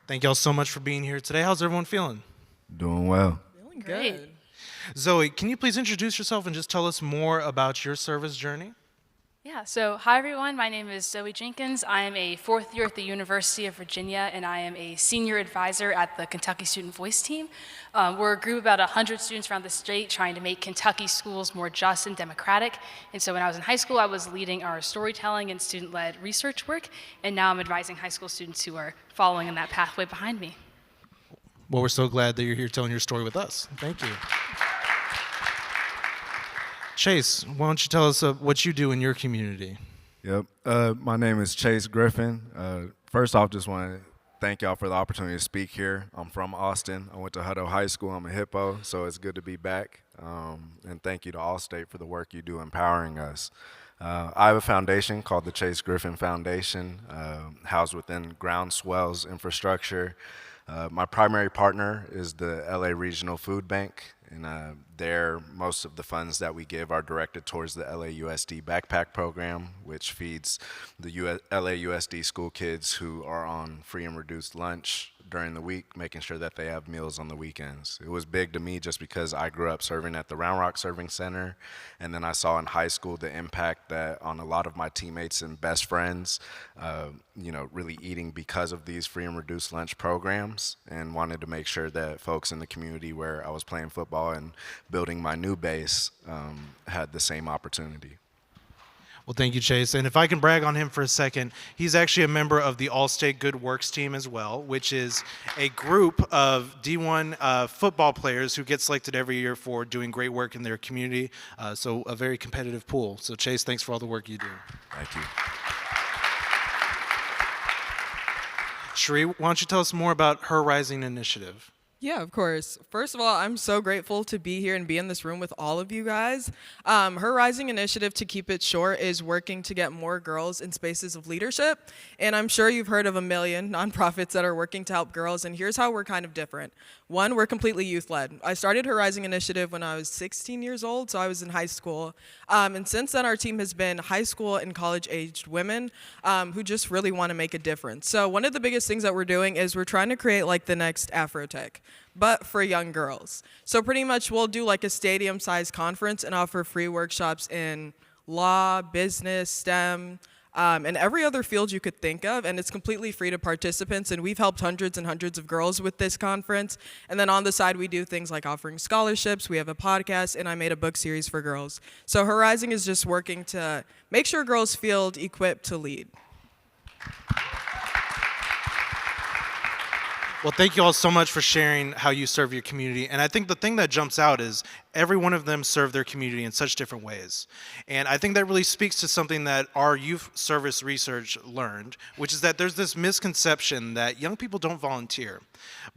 Thank y'all so much for being here today. How's everyone feeling? Doing well. Feeling Great. good. Zoe, can you please introduce yourself and just tell us more about your service journey? Yeah, so hi everyone, my name is Zoe Jenkins. I am a fourth year at the University of Virginia, and I am a senior advisor at the Kentucky Student Voice Team. We're a group of about 100 students around the state trying to make Kentucky schools more just and democratic. And so when I was in high school, I was leading our storytelling and student-led research work, and now I'm advising high school students who are following in that pathway behind me. Well, we're so glad that you're here telling your story with us. Thank you. Chase, why don't you tell us what you do in your community? Yep. My name is Chase Griffin. First off, just want to thank y'all for the opportunity to speak here. I'm from Austin. I went to Hutto High School. I'm a hippo, so it's good to be back. And thank you to Allstate for the work you do empowering us. I have a foundation called the Chase Griffin Foundation, housed within Groundswell's infrastructure. My primary partner is the LA Regional Food Bank, and there most of the funds that we give are directed towards the LAUSD backpack program, which feeds the LAUSD school kids who are on free and reduced lunch during the week, making sure that they have meals on the weekends. It was big to me just because I grew up serving at the Round Rock Serving Center, and then I saw in high school the impact that on a lot of my teammates and best friends, really eating because of these free and reduced lunch programs, and wanted to make sure that folks in the community where I was playing football and building my new base had the same opportunity. Well, thank you, Chase. And if I can brag on him for a second, he's actually a member of the Allstate Good Works team as well, which is a group of D1 football players who get selected every year for doing great work in their community. So a very competitive pool. So Chase, thanks for all the work you do. Thank you. Cherie, why don't you tell us more about Her Rising Initiative? Yeah, of course. First of all, I'm so grateful to be here and be in this room with all of you guys. Her Rising Initiative, to keep it short, is working to get more girls in spaces of leadership. And I'm sure you've heard of a million nonprofits that are working to help girls, and here's how we're kind of different. One, we're completely youth-led. I started Her Rising Initiative when I was 16 years old, so I was in high school. And since then, our team has been high school and college-aged women who just really want to make a difference. So one of the biggest things that we're doing is we're trying to create like the next Afrotech, but for young girls. So pretty much we'll do like a stadium-sized conference and offer free workshops in law, business, STEM, and every other field you could think of, and it's completely free to participants, and we've helped hundreds and hundreds of girls with this conference. And then on the side, we do things like offering scholarships, we have a podcast, and I made a book series for girls. So Horizon is just working to make sure girls feel equipped to lead. Well, thank you all so much for sharing how you serve your community. And I think the thing that jumps out is every one of them serve their community in such different ways. And I think that really speaks to something that our youth service research learned, which is that there's this misconception that young people don't volunteer.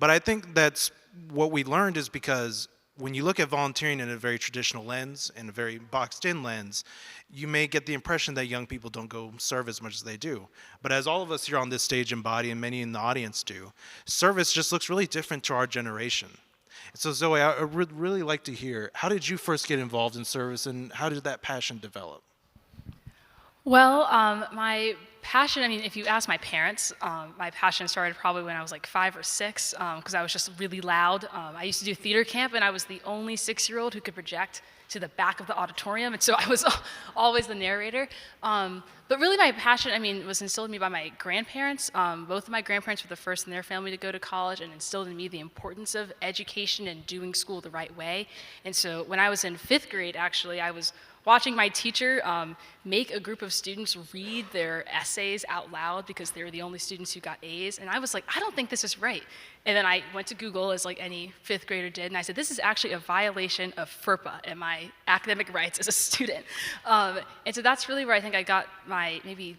But I think that's what we learned is because when you look at volunteering in a very traditional lens, in a very boxed-in lens, you may get the impression that young people don't go serve as much as they do. But as all of us here on this stage embody, and many in the audience do, service just looks really different to our generation. And so Zoe, I would really like to hear, how did you first get involved in service, and how did that passion develop? Well, my passion, I mean, if you ask my parents, my passion started probably when I was like 5 or 6, because I was just really loud. I used to do theater camp, and I was the only 6-year-old who could project to the back of the auditorium, and so I was always the narrator. But really my passion, I mean, was instilled in me by my grandparents. Both of my grandparents were the first in their family to go to college, and instilled in me the importance of education and doing school the right way. And so when I was in 5th grade, actually, I was watching my teacher make a group of students read their essays out loud because they were the only students who got A's. And I was like, I don't think this is right. And then I went to Google, as like any 5th grader did, and I said, this is actually a violation of FERPA and my academic rights as a student. And so that's really where I think I got my maybe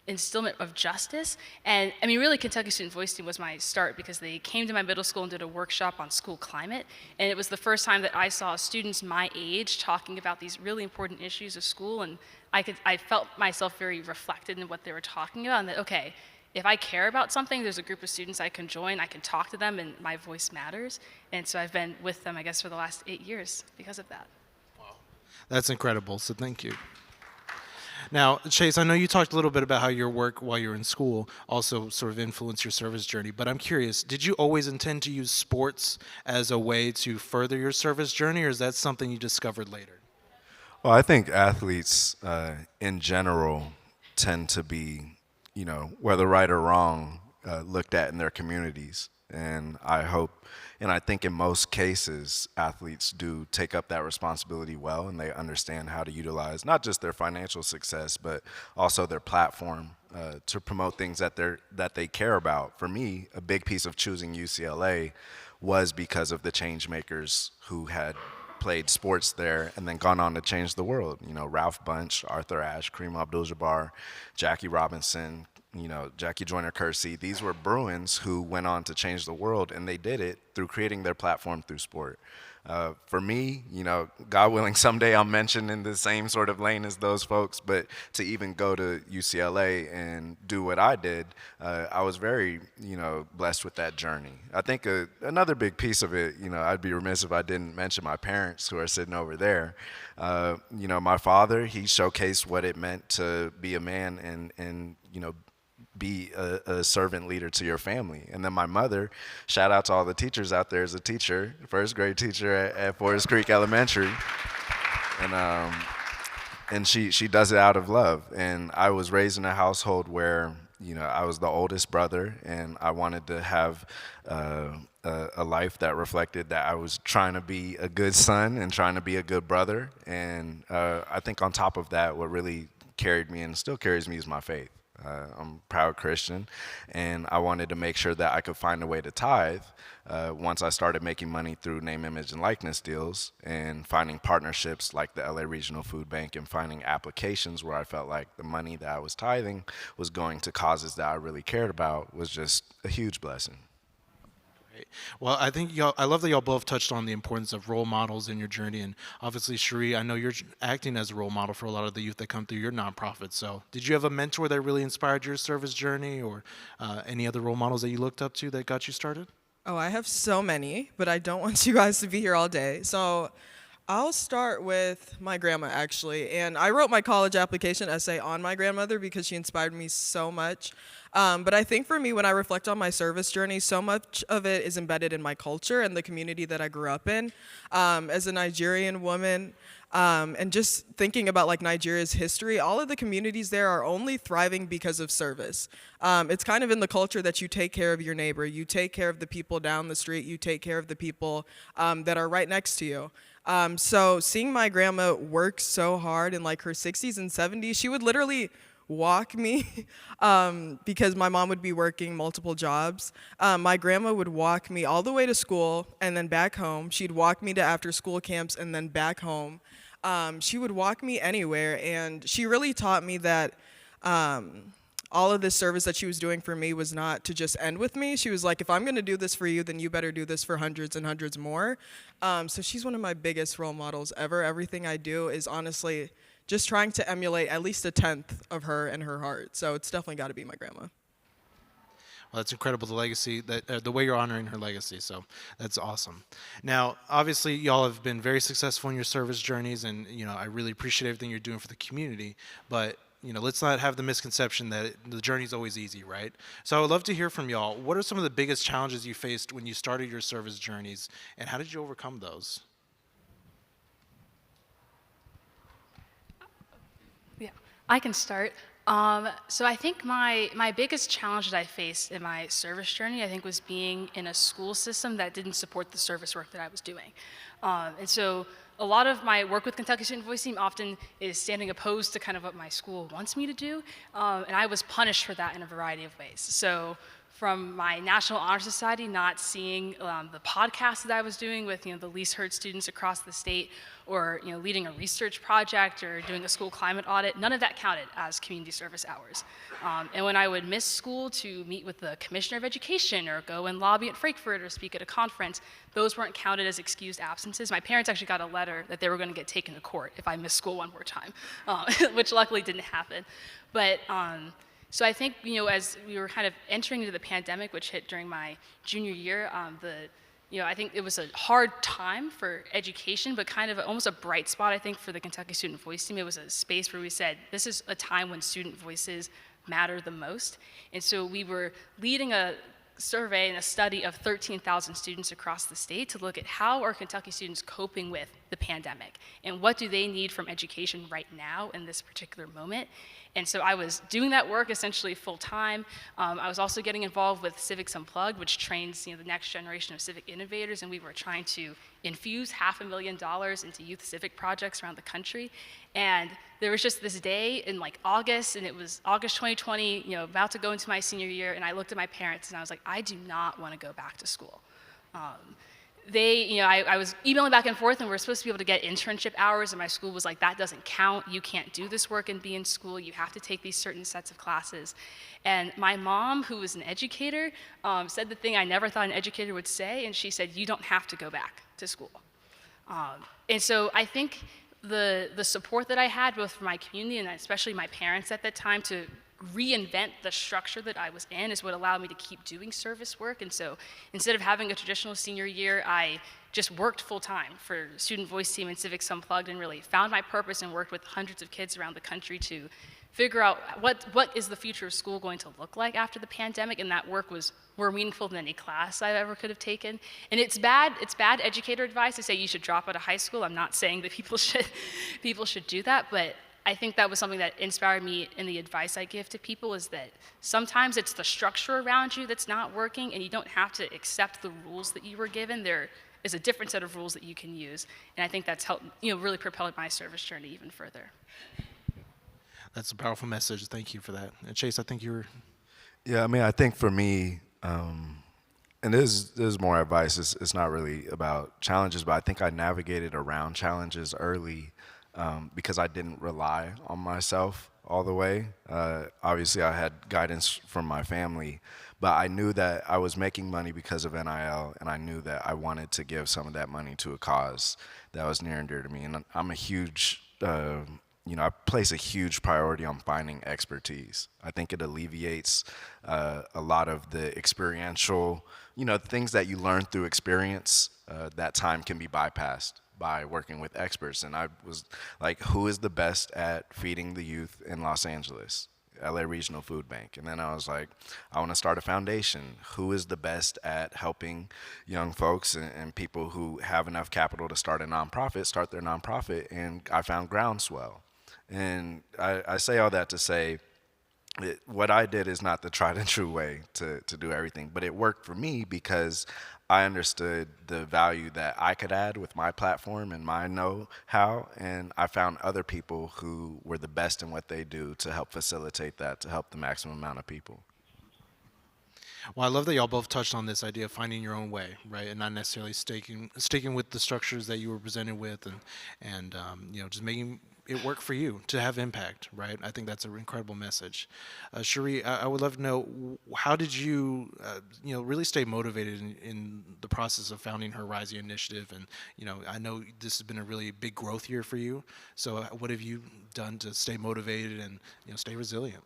instillment of justice. And I mean, really, Kentucky Student Voice Team was my start because they came to my middle school and did a workshop on school climate. And it was the first time that I saw students my age talking about these really important issues of school. And I felt myself very reflected in what they were talking about, and that, okay, if I care about something, there's a group of students I can join, I can talk to them, and my voice matters. And so I've been with them, I guess, for the last 8 years because of that. Wow, that's incredible, so thank you. Now, Chase, I know you talked a little bit about how your work while you were in school also sort of influenced your service journey, but I'm curious, did you always intend to use sports as a way to further your service journey, or is that something you discovered later? Well, I think athletes in general tend to be, whether right or wrong, looked at in their communities. And I think in most cases, athletes do take up that responsibility well, and they understand how to utilize not just their financial success, but also their platform to promote things that they care about. For me, a big piece of choosing UCLA was because of the change makers who had played sports there and then gone on to change the world. Ralph Bunche, Arthur Ashe, Kareem Abdul-Jabbar, Jackie Robinson, Jackie Joyner-Kersee. These were Bruins who went on to change the world, and they did it through creating their platform through sport. For me, God willing, someday I'll mention in the same sort of lane as those folks, but to even go to UCLA and do what I did, I was very, blessed with that journey. I think another big piece of it, I'd be remiss if I didn't mention my parents who are sitting over there. My father, he showcased what it meant to be a man and be a servant leader to your family. And then my mother, shout out to all the teachers out there, as a teacher, first grade teacher at Forest Creek Elementary. And she does it out of love. And I was raised in a household where, I was the oldest brother, and I wanted to have a life that reflected that I was trying to be a good son and trying to be a good brother. And I think on top of that, what really carried me and still carries me is my faith. I'm a proud Christian, and I wanted to make sure that I could find a way to tithe once I started making money through name, image, and likeness deals and finding partnerships like the LA Regional Food Bank and finding applications where I felt like the money that I was tithing was going to causes that I really cared about was just a huge blessing. Great. Well, I love that y'all both touched on the importance of role models in your journey, and obviously, Cherie, I know you're acting as a role model for a lot of the youth that come through your nonprofit. So, did you have a mentor that really inspired your service journey, or any other role models that you looked up to that got you started? Oh, I have so many, but I don't want you guys to be here all day. So I'll start with my grandma, actually. And I wrote my college application essay on my grandmother because she inspired me so much. But I think for me, when I reflect on my service journey, so much of it is embedded in my culture and the community that I grew up in. As a Nigerian woman, and just thinking about like Nigeria's history, all of the communities there are only thriving because of service. It's kind of in the culture that you take care of your neighbor, you take care of the people down the street, you take care of the people that are right next to you. So seeing my grandma work so hard in like her 60s and 70s, she would literally walk me because my mom would be working multiple jobs. My grandma would walk me all the way to school and then back home. She'd walk me to after school camps and then back home. She would walk me anywhere, and she really taught me that all of this service that she was doing for me was not to just end with me. She was like, if I'm going to do this for you, then you better do this for hundreds and hundreds more. So she's one of my biggest role models ever. Everything I do is honestly just trying to emulate at least a tenth of her and her heart. So it's definitely got to be my grandma. Well, that's incredible, the legacy, that the way you're honoring her legacy, so that's awesome. Now, obviously, y'all have been very successful in your service journeys, and, I really appreciate everything you're doing for the community, but, let's not have the misconception that the journey's always easy, right? So I would love to hear from y'all. What are some of the biggest challenges you faced when you started your service journeys, and how did you overcome those? Yeah, I can start. So I think my biggest challenge that I faced in my service journey, I think, was being in a school system that didn't support the service work that I was doing. And so a lot of my work with Kentucky Student Voice Team often is standing opposed to kind of what my school wants me to do. And I was punished for that in a variety of ways. So from my National Honor Society, not seeing the podcast that I was doing with the least heard students across the state, or leading a research project or doing a school climate audit, none of that counted as community service hours. And when I would miss school to meet with the Commissioner of Education or go and lobby at Frankfurt or speak at a conference, those weren't counted as excused absences. My parents actually got a letter that they were going to get taken to court if I missed school one more time, which luckily didn't happen. But so I think, as we were kind of entering into the pandemic, which hit during my junior year, I think it was a hard time for education, but kind of almost a bright spot, I think, for the Kentucky Student Voice Team. It was a space where we said, this is a time when student voices matter the most. And so we were leading a survey and a study of 13,000 students across the state to look at how are Kentucky students coping with the pandemic and what do they need from education right now in this particular moment. And so I was doing that work essentially full time. I was also getting involved with Civics Unplugged, which trains the next generation of civic innovators, and we were trying to infuse $500,000 into youth civic projects around the country. And there was just this day in like August, and it was August 2020, about to go into my senior year, and I looked at my parents and I was like, I do not want to go back to school. I was emailing back and forth, and we were supposed to be able to get internship hours, and my school was like, that doesn't count. You can't do this work and be in school. You have to take these certain sets of classes. And my mom, who was an educator, said the thing I never thought an educator would say, and she said, you don't have to go back to school. And so I think the support that I had, both from my community and especially my parents at that time, to reinvent the structure that I was in is what allowed me to keep doing service work. And so instead of having a traditional senior year, I just worked full time for Student Voice Team and Civics Unplugged, and really found my purpose and worked with hundreds of kids around the country to figure out what is the future of school going to look like after the pandemic. And that work was more meaningful than any class I ever could have taken. And it's bad educator advice to say you should drop out of high school. I'm not saying that people should do that, but I think that was something that inspired me in the advice I give to people, is that sometimes it's the structure around you that's not working, and you don't have to accept the rules that you were given. There is a different set of rules that you can use, and I think that's helped, really propelled my service journey even further. That's a powerful message. Thank you for that. And Chase, I think you were... Yeah, I mean, I think for me, and there's more advice. It's not really about challenges, but I think I navigated around challenges early because I didn't rely on myself all the way. Obviously, I had guidance from my family, but I knew that I was making money because of NIL, and I knew that I wanted to give some of that money to a cause that was near and dear to me. And I'm a huge, I place a huge priority on finding expertise. I think it alleviates a lot of the experiential, things that you learn through experience. That time can be bypassed by working with experts. And I was like, who is the best at feeding the youth in Los Angeles? LA Regional Food Bank. And then I was like, I want to start a foundation. Who is the best at helping young folks and people who have enough capital to start their nonprofit? And I found Groundswell. And I say all that to say, what I did is not the tried and true way to do everything, but it worked for me because I understood the value that I could add with my platform and my know-how, and I found other people who were the best in what they do to help facilitate that, to help the maximum amount of people. Well, I love that y'all both touched on this idea of finding your own way, right, and not necessarily sticking with the structures that you were presented with, and just making it work for you to have impact, right? I think that's an incredible message. Cherie, I would love to know, how did you, really stay motivated in the process of founding her Rising Initiative? And, I know this has been a really big growth year for you. So what have you done to stay motivated and, stay resilient?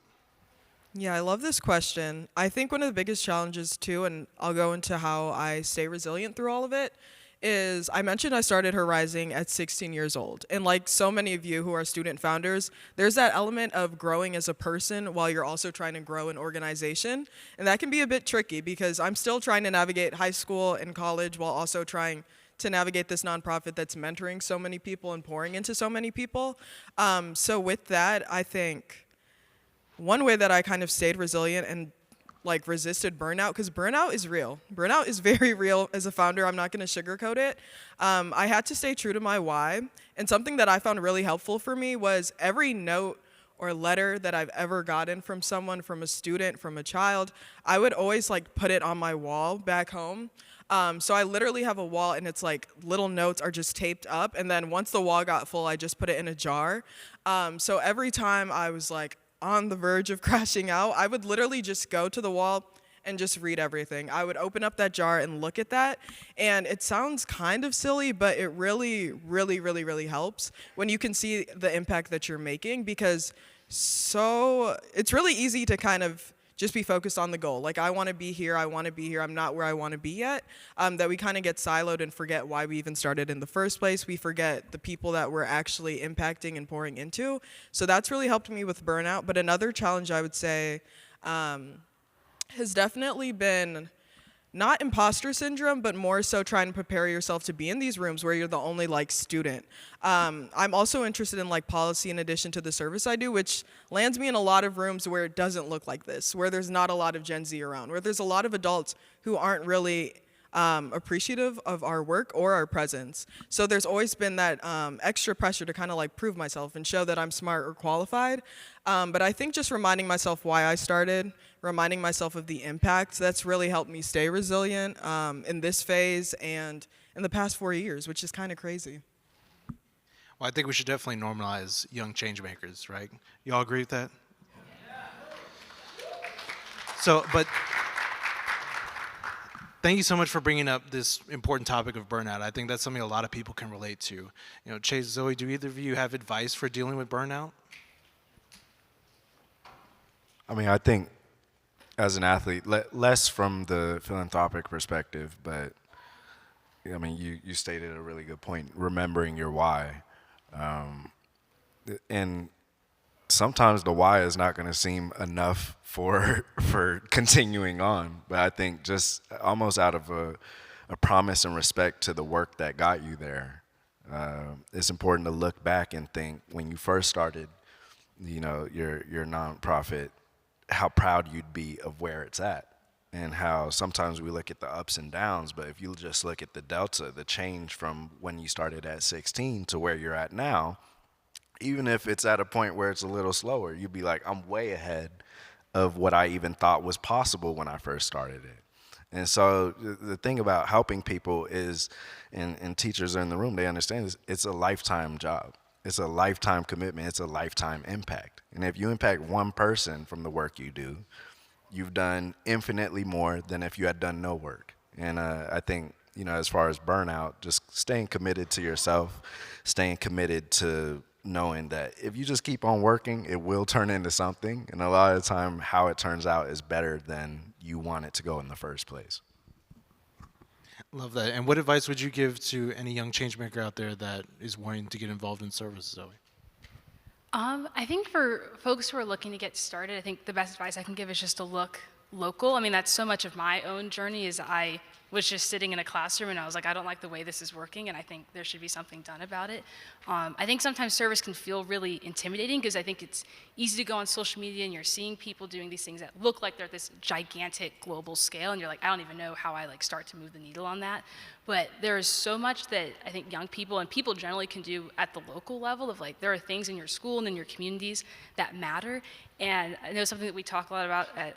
Yeah, I love this question. I think one of the biggest challenges too, and I'll go into how I stay resilient through all of it, is I mentioned I started Her Rising at 16 years old. And like so many of you who are student founders, there's that element of growing as a person while you're also trying to grow an organization. And that can be a bit tricky because I'm still trying to navigate high school and college while also trying to navigate this nonprofit that's mentoring so many people and pouring into so many people. So with that, I think one way that I kind of stayed resilient and resisted burnout, because burnout is real. Burnout is very real as a founder. I'm not going to sugarcoat it. I had to stay true to my why. And something that I found really helpful for me was every note or letter that I've ever gotten from someone, from a student, from a child, I would always put it on my wall back home. So I literally have a wall, and it's little notes are just taped up. And then once the wall got full, I just put it in a jar. So every time I was on the verge of crashing out, I would literally just go to the wall and just read everything. I would open up that jar and look at that. And it sounds kind of silly, but it really, really, really, really helps when you can see the impact that you're making, because it's really easy to kind of just be focused on the goal. Like, I want to be here, I'm not where I want to be yet. That we kind of get siloed and forget why we even started in the first place. We forget the people that we're actually impacting and pouring into. So that's really helped me with burnout. But another challenge I would say has definitely been not imposter syndrome, but more so trying to prepare yourself to be in these rooms where you're the only like student. I'm also interested in like policy in addition to the service I do, which lands me in a lot of rooms where it doesn't look like this, where there's not a lot of Gen Z around, where there's a lot of adults who aren't really appreciative of our work or our presence. So there's always been that extra pressure to kind of like prove myself and show that I'm smart or qualified. But I think just reminding myself why I started, reminding myself of the impact, that's really helped me stay resilient in this phase and in the past 4 years, which is kind of crazy. Well, I think we should definitely normalize young change makers, right? You all agree with that? So, but thank you so much for bringing up this important topic of burnout. I think that's something a lot of people can relate to. You know, Chase, Zoe, do either of you have advice for dealing with burnout? I mean, I think as an athlete, less from the philanthropic perspective, but I mean, you stated a really good point, remembering your why. And sometimes the why is not going to seem enough for continuing on, but I think just almost out of a promise and respect to the work that got you there, it's important to look back and think when you first started, you know, your nonprofit, how proud you'd be of where it's at, and how sometimes we look at the ups and downs, but if you just look at the delta, the change from when you started at 16 to where you're at now, even if it's at a point where it's a little slower, you'd be like, I'm way ahead of what I even thought was possible when I first started it. And so the thing about helping people is, and teachers are in the room, they understand this, it's a lifetime job. It's a lifetime commitment. It's a lifetime impact. And if you impact one person from the work you do, you've done infinitely more than if you had done no work. And I think, you know, as far as burnout, just staying committed to yourself, staying committed to knowing that if you just keep on working, it will turn into something. And a lot of the time, how it turns out is better than you want it to go in the first place. Love that. And what advice would you give to any young change maker out there that is wanting to get involved in service, Zoe? I think for folks who are looking to get started, I think the best advice I can give is just to look local. I mean, that's so much of my own journey is I was just sitting in a classroom and I was like, I don't like the way this is working and I think there should be something done about it. I think sometimes service can feel really intimidating because I think it's easy to go on social media and you're seeing people doing these things that look like they're at this gigantic global scale and you're like, I don't even know how I like start to move the needle on that. But there is so much that I think young people and people generally can do at the local level of like, there are things in your school and in your communities that matter. And I know something that we talk a lot about at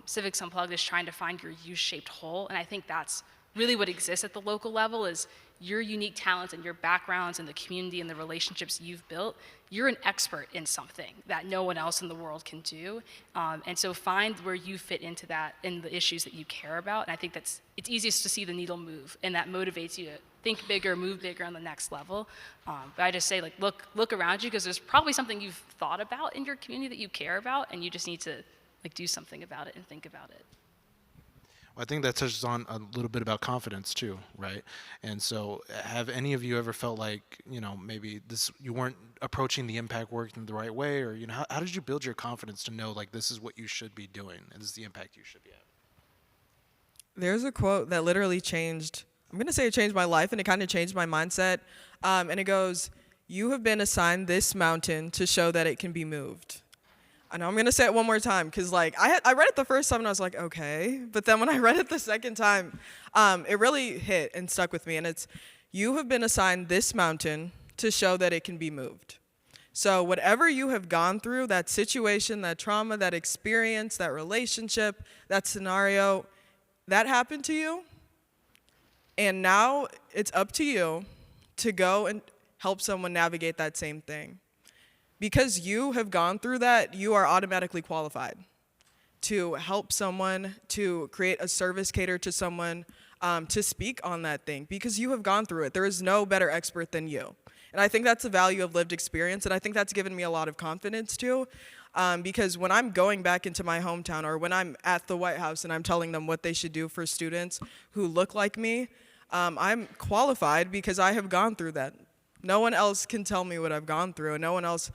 Civics Unplugged is trying to find your U-shaped whole. And I think that's really what exists at the local level is your unique talents and your backgrounds and the community and the relationships you've built. You're an expert in something that no one else in the world can do. And so find where you fit into that and the issues that you care about. And I think it's easiest to see the needle move and that motivates you to think bigger, move bigger on the next level. But I just say like, look around you because there's probably something you've thought about in your community that you care about and you just need to like do something about it and think about it. I think that touches on a little bit about confidence too, right? And so have any of you ever felt like, you know, maybe you weren't approaching the impact work in the right way, or, you know, how did you build your confidence to know like this is what you should be doing and this is the impact you should be having? There's a quote that literally changed, I'm going to say it changed my life and it kind of changed my mindset. And it goes, you have been assigned this mountain to show that it can be moved. And I'm going to say it one more time because like I read it the first time and I was like, okay. But then when I read it the second time, it really hit and stuck with me. And it's, you have been assigned this mountain to show that it can be moved. So whatever you have gone through, that situation, that trauma, that experience, that relationship, that scenario, that happened to you. And now it's up to you to go and help someone navigate that same thing. Because you have gone through that, you are automatically qualified to help someone, to create a service cater to someone, to speak on that thing, because you have gone through it. There is no better expert than you. And I think that's the value of lived experience, and I think that's given me a lot of confidence too. because when I'm going back into my hometown or when I'm at the White House and I'm telling them what they should do for students who look like me, I'm qualified because I have gone through that. No one else can tell me what I've gone through, and no one else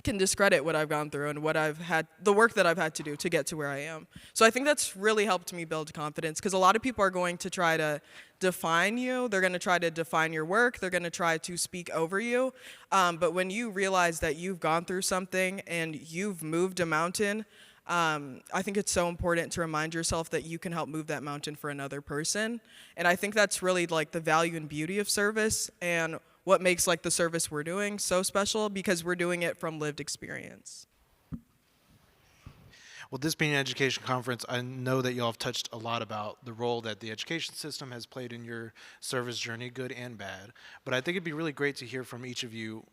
can discredit what I've gone through and the work that I've had to do to get to where I am. So I think that's really helped me build confidence, because a lot of people are going to try to define you. They're going to try to define your work. They're going to try to speak over you. But when you realize that you've gone through something and you've moved a mountain, I think it's so important to remind yourself that you can help move that mountain for another person. And I think that's really like the value and beauty of service, and what makes like the service we're doing so special, because we're doing it from lived experience. Well, this being an education conference, I know that y'all have touched a lot about the role that the education system has played in your service journey, good and bad. But I think it'd be really great to hear from each of you.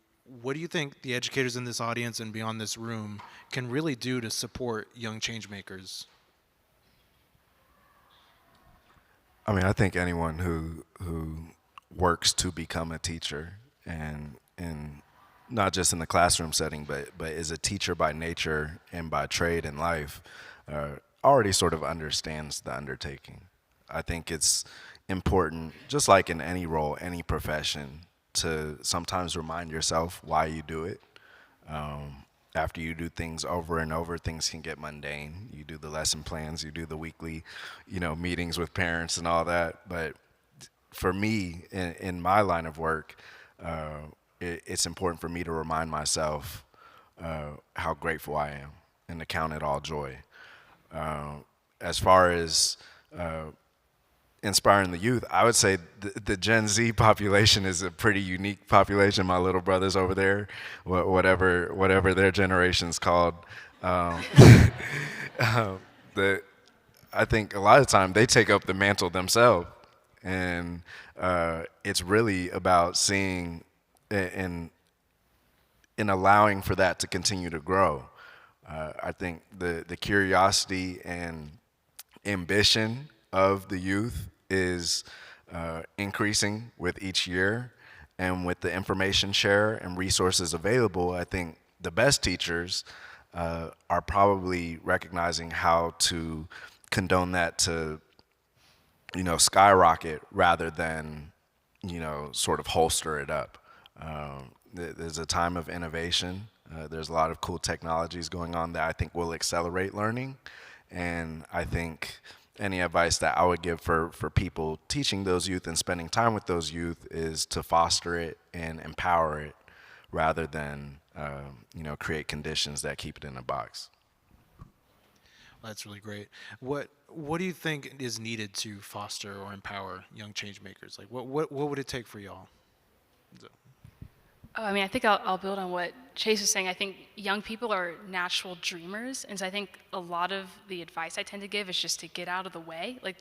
What do you think the educators in this audience and beyond this room can really do to support young change makers? I mean, I think anyone who works to become a teacher, and not just in the classroom setting, but is a teacher by nature and by trade in life, already sort of understands the undertaking. I think it's important, just like in any role, any profession, to sometimes remind yourself why you do it. After you do things over and over, things can get mundane. You do the lesson plans, you do the weekly, meetings with parents and all that. But for me, in my line of work, it's important for me to remind myself how grateful I am and to count it all joy. As far as inspiring the youth, I would say the Gen Z population is a pretty unique population. My little brothers over there, whatever their generation's called, I think a lot of the time they take up the mantle themselves. And it's really about seeing and allowing for that to continue to grow. I think the curiosity and ambition of the youth is increasing with each year. And with the information share and resources available, I think the best teachers are probably recognizing how to condone that to skyrocket rather than, sort of holster it up. There's a time of innovation. There's a lot of cool technologies going on that I think will accelerate learning. And I think any advice that I would give for people teaching those youth and spending time with those youth is to foster it and empower it rather than, create conditions that keep it in a box. That's really great. What do you think is needed to foster or empower young change makers? Like, what would it take for y'all? Oh, I mean, I think I'll build on what Chase was saying. I think young people are natural dreamers, and so I think a lot of the advice I tend to give is just to get out of the way. Like,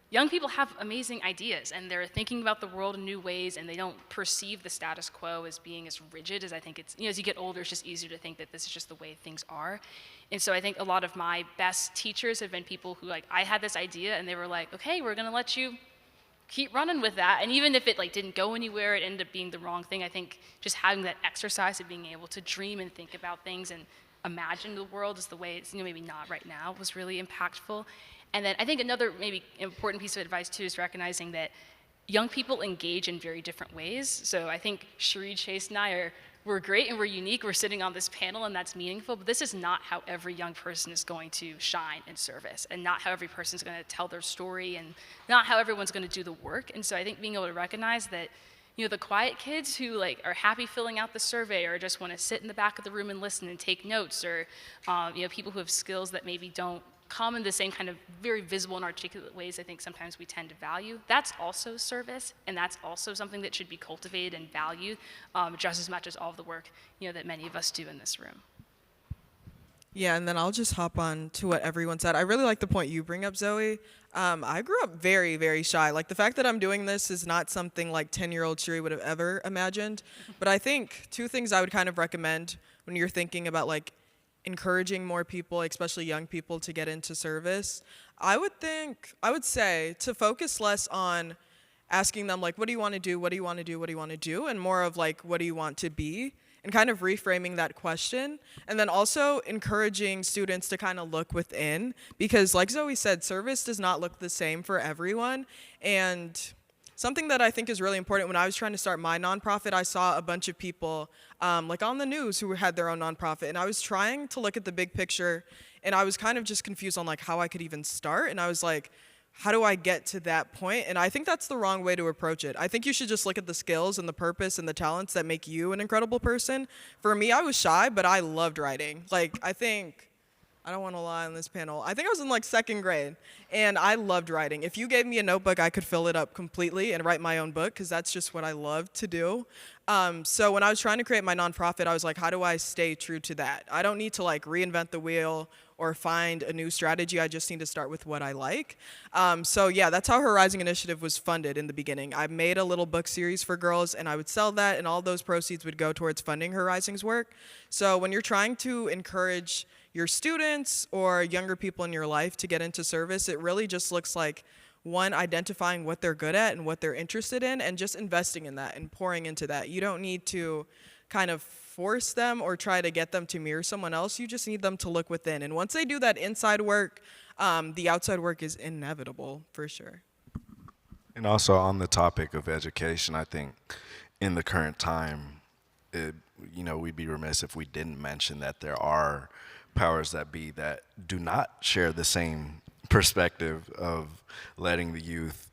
young people have amazing ideas, and they're thinking about the world in new ways, and they don't perceive the status quo as being as rigid as I think it's, as you get older, it's just easier to think that this is just the way things are. And so I think a lot of my best teachers have been people who, I had this idea, and they were like, okay, we're gonna let you keep running with that. And even if it didn't go anywhere, it ended up being the wrong thing. I think just having that exercise of being able to dream and think about things and imagine the world as the way it's maybe not right now was really impactful. And then I think another maybe important piece of advice too is recognizing that young people engage in very different ways. So I think Cherie, Chase, and we're great and we're unique. We're sitting on this panel and that's meaningful, but this is not how every young person is going to shine in service, and not how every person is going to tell their story, and not how everyone's going to do the work. And so I think being able to recognize that, the quiet kids who are happy filling out the survey or just want to sit in the back of the room and listen and take notes, or people who have skills that maybe don't come in the same kind of very visible and articulate ways I think sometimes we tend to value. That's also service, and that's also something that should be cultivated and valued just as much as all of the work that many of us do in this room. Yeah, and then I'll just hop on to what everyone said. I really like the point you bring up, Zoe. I grew up very, very shy. The fact that I'm doing this is not something 10-year-old Cherie would have ever imagined. But I think two things I would kind of recommend when you're thinking about encouraging more people, especially young people, to get into service. I would say to focus less on asking them what do you want to do, what do you want to do, what do you want to do, and more of what do you want to be. and kind of reframing that question. And then also encouraging students to kind of look within, because like Zoe said, service does not look the same for everyone. And something that I think is really important, when I was trying to start my nonprofit, I saw a bunch of people like on the news who had their own nonprofit, and I was trying to look at the big picture, and I was kind of just confused on like how I could even start, and I was like, how do I get to that point? And I think that's the wrong way to approach it. I think you should just look at the skills and the purpose and the talents that make you an incredible person. For me, I was shy, but I loved writing. Like, I don't want to lie on this panel. I think I was in like second grade, and I loved writing. If you gave me a notebook, I could fill it up completely and write my own book, because that's just what I love to do. So when I was trying to create my nonprofit, I was like, how do I stay true to that? I don't need to like reinvent the wheel or find a new strategy. I just need to start with what I like. So yeah, that's how her Rising Initiative was funded in the beginning. I made a little book series for girls, and I would sell that, and all those proceeds would go towards funding Her Rising's work. So when you're trying to encourage your students or younger people in your life to get into service, it really just looks like, one, identifying what they're good at and what they're interested in, and just investing in that and pouring into that. You don't need to kind of force them or try to get them to mirror someone else. You just need them to look within. And once they do that inside work, the outside work is inevitable, for sure. And also on the topic of education, I think in the current time, we'd be remiss if we didn't mention that there are powers that be that do not share the same perspective of letting the youth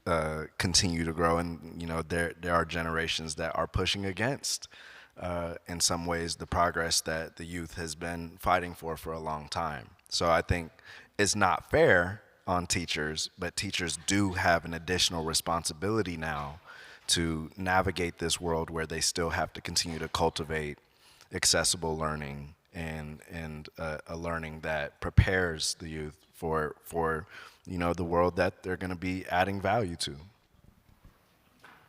continue to grow. And there are generations that are pushing against, in some ways, the progress that the youth has been fighting for a long time. So I think it's not fair on teachers, but teachers do have an additional responsibility now to navigate this world where they still have to continue to cultivate accessible learning and a learning that prepares the youth for the world that they're going to be adding value to.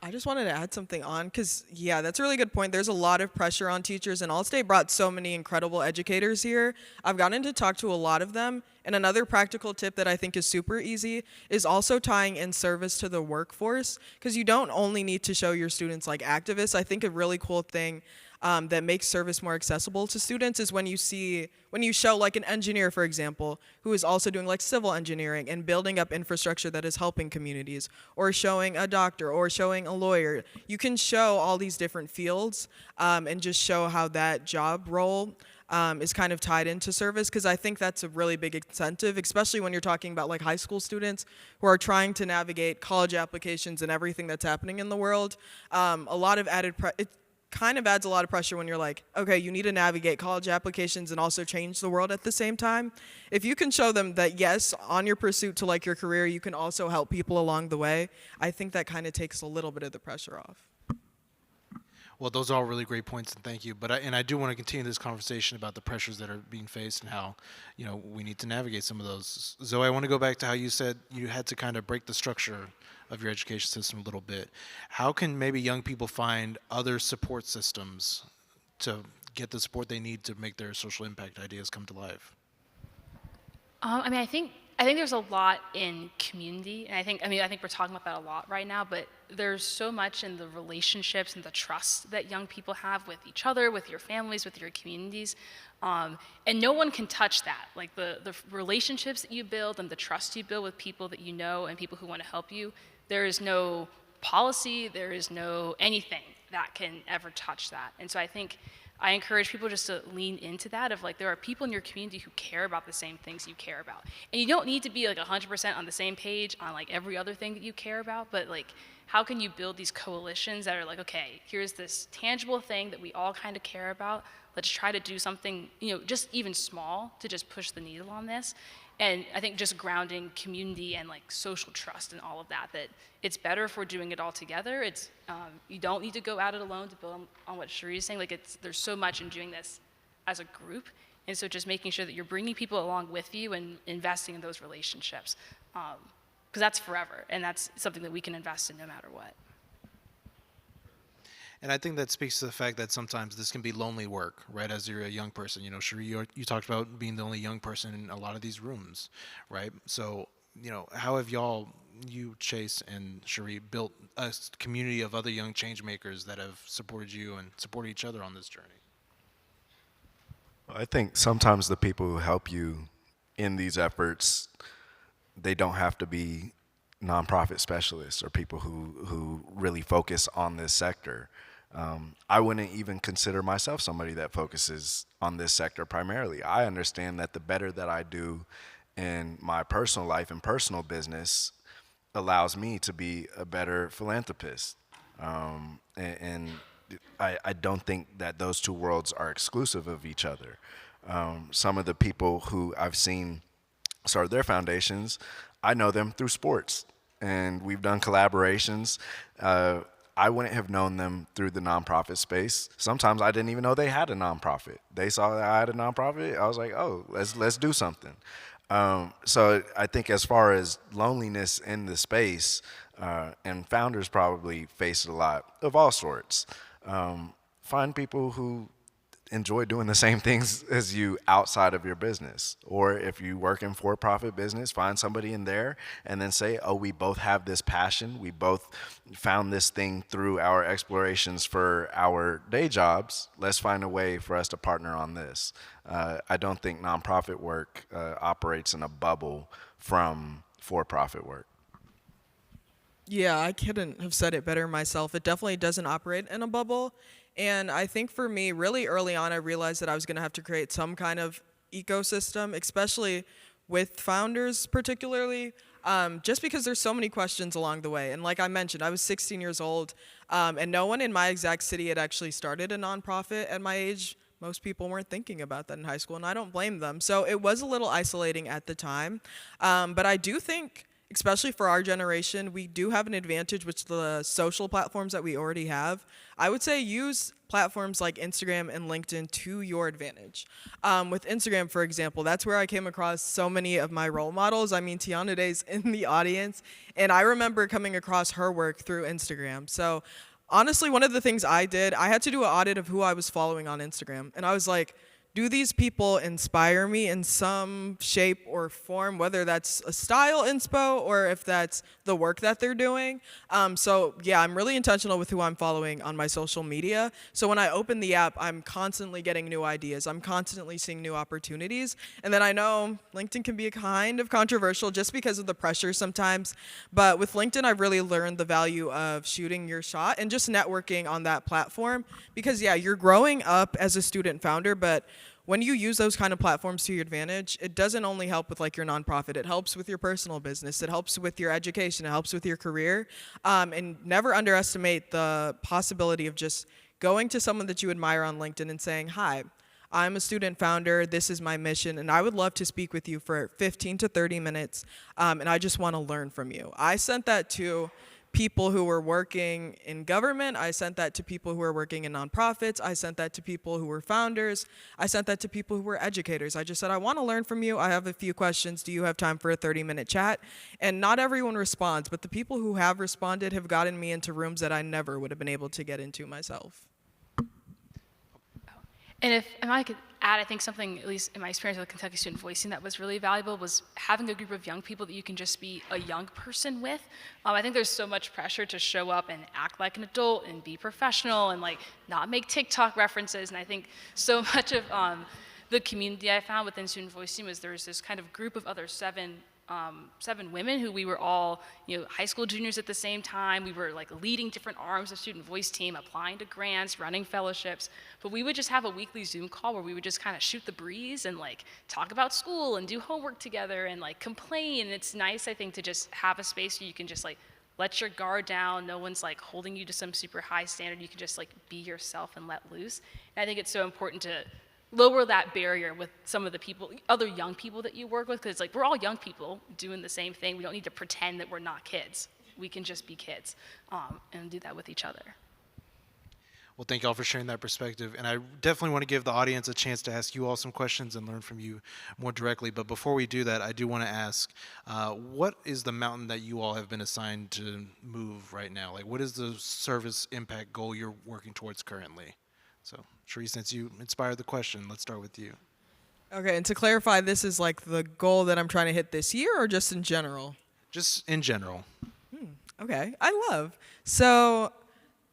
I just wanted to add something on, because yeah, that's a really good point. There's a lot of pressure on teachers, and Allstate brought so many incredible educators here. I've gotten to talk to a lot of them, and another practical tip that I think is super easy is also tying in service to the workforce, because you don't only need to show your students like activists. I think a really cool thing that makes service more accessible to students is when you show like an engineer, for example, who is also doing like civil engineering and building up infrastructure that is helping communities, or showing a doctor, or showing a lawyer. You can show all these different fields and just show how that job role is kind of tied into service, because I think that's a really big incentive, especially when you're talking about like high school students who are trying to navigate college applications and everything that's happening in the world. A lot of it kind of adds a lot of pressure when you're like, okay, you need to navigate college applications and also change the world at the same time. If you can show them that, yes, on your pursuit to like your career, you can also help people along the way, I think that kind of takes a little bit of the pressure off. Well, those are all really great points, and thank you. But I do want to continue this conversation about the pressures that are being faced and how, we need to navigate some of those. Zoe, I want to go back to how you said you had to kind of break the structure of your education system a little bit. How can maybe young people find other support systems to get the support they need to make their social impact ideas come to life? I think there's a lot in community, and I think we're talking about that a lot right now, but there's so much in the relationships and the trust that young people have with each other, with your families, with your communities, and no one can touch that. Like the relationships that you build and the trust you build with people that you know and people who want to help you, there is no policy, there is no anything that can ever touch that. And so I encourage people just to lean into that of like, there are people in your community who care about the same things you care about. And you don't need to be like 100% on the same page on like every other thing that you care about, but like, how can you build these coalitions that are like, okay, here's this tangible thing that we all kind of care about. Let's try to do something, just even small to just push the needle on this. And I think just grounding community and like social trust and all of that it's better if we're doing it all together. It's you don't need to go at it alone to build on what Cherie is saying. Like there's so much in doing this as a group. And so just making sure that you're bringing people along with you and investing in those relationships. Because that's forever. And that's something that we can invest in no matter what. And I think that speaks to the fact that sometimes this can be lonely work, right? As you're a young person, Cherie, you talked about being the only young person in a lot of these rooms, right? So, how have you, Chase and Cherie, built a community of other young change makers that have supported you and supported each other on this journey? I think sometimes the people who help you in these efforts, they don't have to be nonprofit specialists or people who really focus on this sector. I wouldn't even consider myself somebody that focuses on this sector primarily. I understand that the better that I do in my personal life and personal business allows me to be a better philanthropist. And I don't think that those two worlds are exclusive of each other. Some of the people who I've seen start their foundations, I know them through sports, and we've done collaborations. I wouldn't have known them through the nonprofit space. Sometimes I didn't even know they had a nonprofit. They saw that I had a nonprofit. I was like, oh, let's do something. So I think as far as loneliness in the space, and founders probably face it a lot of all sorts. Find people who enjoy doing the same things as you outside of your business. Or if you work in for-profit business, find somebody in there and then say, oh, we both have this passion. We both found this thing through our explorations for our day jobs. Let's find a way for us to partner on this. I don't think nonprofit work operates in a bubble from for-profit work. Yeah, I couldn't have said it better myself. It definitely doesn't operate in a bubble. And I think for me, really early on, I realized that I was going to have to create some kind of ecosystem, especially with founders particularly, just because there's so many questions along the way. And like I mentioned, I was 16 years old, and no one in my exact city had actually started a nonprofit at my age. Most people weren't thinking about that in high school, and I don't blame them. So it was a little isolating at the time. But I do think, especially for our generation, we do have an advantage with the social platforms that we already have. I would say use platforms like Instagram and LinkedIn to your advantage. With Instagram, for example, that's where I came across so many of my role models. I mean, Tiana Day's in the audience, and I remember coming across her work through Instagram. So honestly, one of the things I did, I had to do an audit of who I was following on Instagram, and I was like, do these people inspire me in some shape or form, whether that's a style inspo or if that's the work that they're doing? So yeah, I'm really intentional with who I'm following on my social media. So when I open the app, I'm constantly getting new ideas. I'm constantly seeing new opportunities. And then I know LinkedIn can be kind of controversial just because of the pressure sometimes. But with LinkedIn, I've really learned the value of shooting your shot and just networking on that platform. Because yeah, you're growing up as a student founder, but when you use those kind of platforms to your advantage, it doesn't only help with like your nonprofit, it helps with your personal business, it helps with your education, it helps with your career. And never underestimate the possibility of just going to someone that you admire on LinkedIn and saying, hi, I'm a student founder, this is my mission, and I would love to speak with you for 15 to 30 minutes, and I just want to learn from you. I sent that to people who were working in government. I sent that to people who were working in nonprofits. I sent that to people who were founders. I sent that to people who were educators. I just said, I want to learn from you. I have a few questions. Do you have time for a 30-minute chat? And not everyone responds, but the people who have responded have gotten me into rooms that I never would have been able to get into myself. And if I could add, I think something, at least in my experience with Kentucky Student Voicing, that was really valuable was having a group of young people that you can just be a young person with. I think there's so much pressure to show up and act like an adult and be professional and like not make TikTok references. And I think so much of the community I found within Student Voicing was there was this kind of group of other seven women who we were all, high school juniors at the same time. We were like leading different arms of Student Voice team, applying to grants, running fellowships. But we would just have a weekly Zoom call where we would just kind of shoot the breeze and like talk about school and do homework together and like complain. And it's nice, I think, to just have a space where you can just like let your guard down. No one's like holding you to some super high standard. You can just like be yourself and let loose. And I think it's so important to lower that barrier with some of the people, other young people that you work with, because like we're all young people doing the same thing. We don't need to pretend that we're not kids. We can just be kids and do that with each other. Well, thank you all for sharing that perspective. And I definitely want to give the audience a chance to ask you all some questions and learn from you more directly. But before we do that, I do want to ask, what is the mountain that you all have been assigned to move right now? Like, what is the service impact goal you're working towards currently? So, Cherie, since you inspired the question, let's start with you. Okay, and to clarify, this is like the goal that I'm trying to hit this year or just in general? Just in general. Okay, I love. So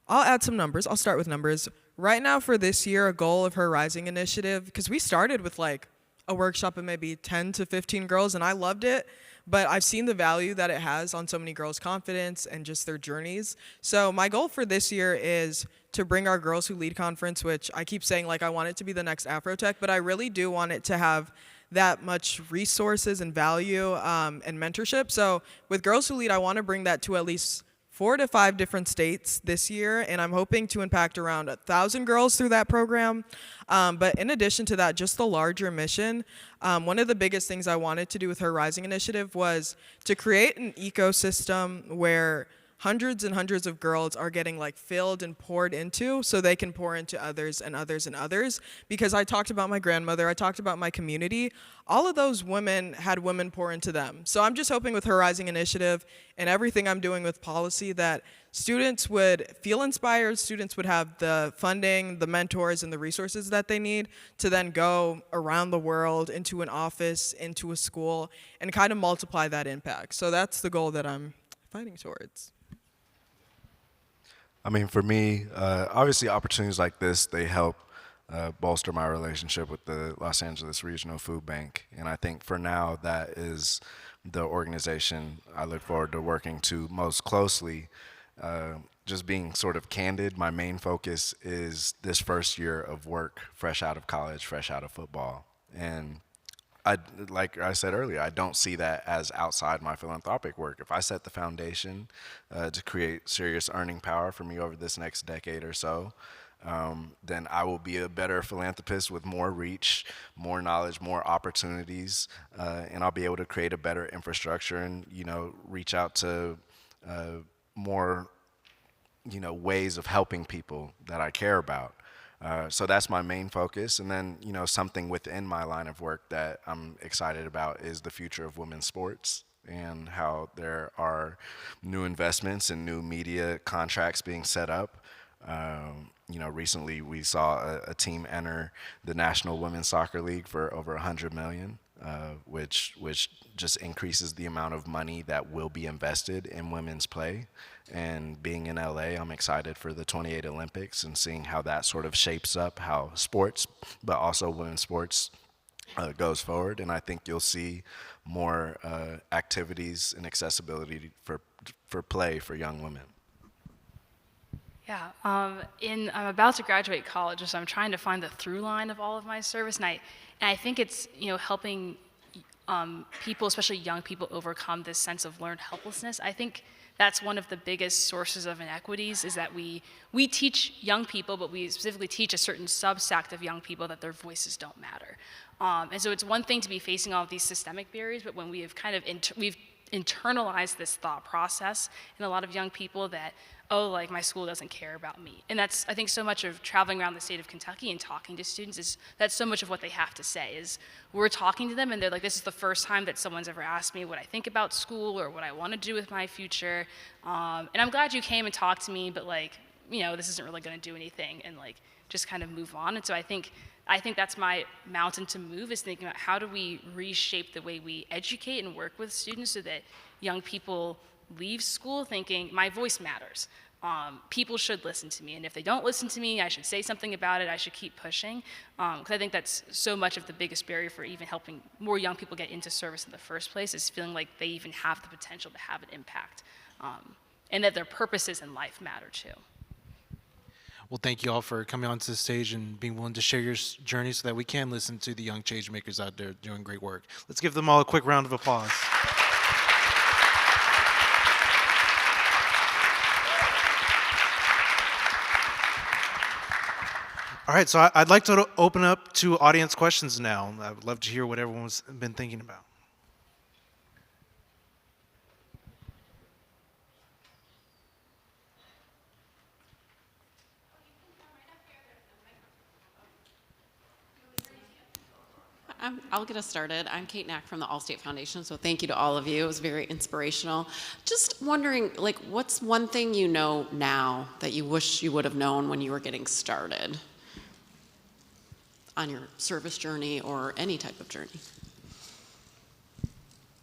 I'll add some numbers. I'll start with numbers. right now for this year, a goal of her Rising initiative, because we started with like a workshop of maybe 10 to 15 girls, and I loved it. But I've seen the value that it has on so many girls' confidence and just their journeys. So my goal for this year is to bring our Girls Who Lead conference, which I keep saying like I want it to be the next Afrotech, but I really do want it to have that much resources and value and mentorship. So with Girls Who Lead, I want to bring that to at least 4 to 5 different states this year, and I'm hoping to impact around 1,000 girls through that program. But in addition to that, just the larger mission, one of the biggest things I wanted to do with her Rising initiative was to create an ecosystem where hundreds and hundreds of girls are getting like filled and poured into so they can pour into others and others and others. Because I talked about my grandmother, I talked about my community. All of those women had women pour into them. So I'm just hoping with her Rising initiative and everything I'm doing with policy that students would feel inspired, students would have the funding, the mentors, and the resources that they need to then go around the world into an office, into a school, and kind of multiply that impact. So that's the goal that I'm fighting towards. I mean, for me, obviously opportunities like this, they help bolster my relationship with the Los Angeles Regional Food Bank. And I think for now, that is the organization I look forward to working to most closely. Just being sort of candid, my main focus is this first year of work, fresh out of college, fresh out of football. And like I said earlier, I don't see that as outside my philanthropic work. If I set the foundation to create serious earning power for me over this next decade or so, then I will be a better philanthropist with more reach, more knowledge, more opportunities, and I'll be able to create a better infrastructure and, reach out to more, ways of helping people that I care about. So that's my main focus. And then, something within my line of work that I'm excited about is the future of women's sports and how there are new investments and new media contracts being set up. Recently we saw a team enter the National Women's Soccer League for over $100 million, which just increases the amount of money that will be invested in women's play. And being in LA, I'm excited for the 28 Olympics and seeing how that sort of shapes up how sports, but also women's sports, goes forward. And I think you'll see more activities and accessibility for play for young women. Yeah, I'm about to graduate college, so I'm trying to find the through line of all of my service, and I think it's helping people, especially young people, overcome this sense of learned helplessness. I think that's one of the biggest sources of inequities is that we teach young people, but we specifically teach a certain subsect of young people that their voices don't matter. And so it's one thing to be facing all of these systemic barriers, but when we have kind of we've internalized this thought process in a lot of young people that, oh, like my school doesn't care about me. And that's, I think, so much of traveling around the state of Kentucky and talking to students is that's so much of what they have to say is we're talking to them and they're like, this is the first time that someone's ever asked me what I think about school or what I want to do with my future. And I'm glad you came and talked to me, but like, this isn't really going to do anything and like just kind of move on. And so I think that's my mountain to move is thinking about how do we reshape the way we educate and work with students so that young people leave school thinking my voice matters. People should listen to me, and if they don't listen to me, I should say something about it. I should keep pushing, because I think that's so much of the biggest barrier for even helping more young people get into service in the first place is feeling like they even have the potential to have an impact, and that their purposes in life matter too. Well, thank you all for coming onto the stage and being willing to share your journey so that we can listen to the young change makers out there doing great work. Let's give them all a quick round of applause. All right, so I'd like to open up to audience questions now. I would love to hear what everyone's been thinking about. I'll get us started. I'm Kate Knack from the Allstate Foundation, so thank you to all of you. It was very inspirational. Just wondering, what's one thing you know now that you wish you would have known when you were getting started on your service journey or any type of journey?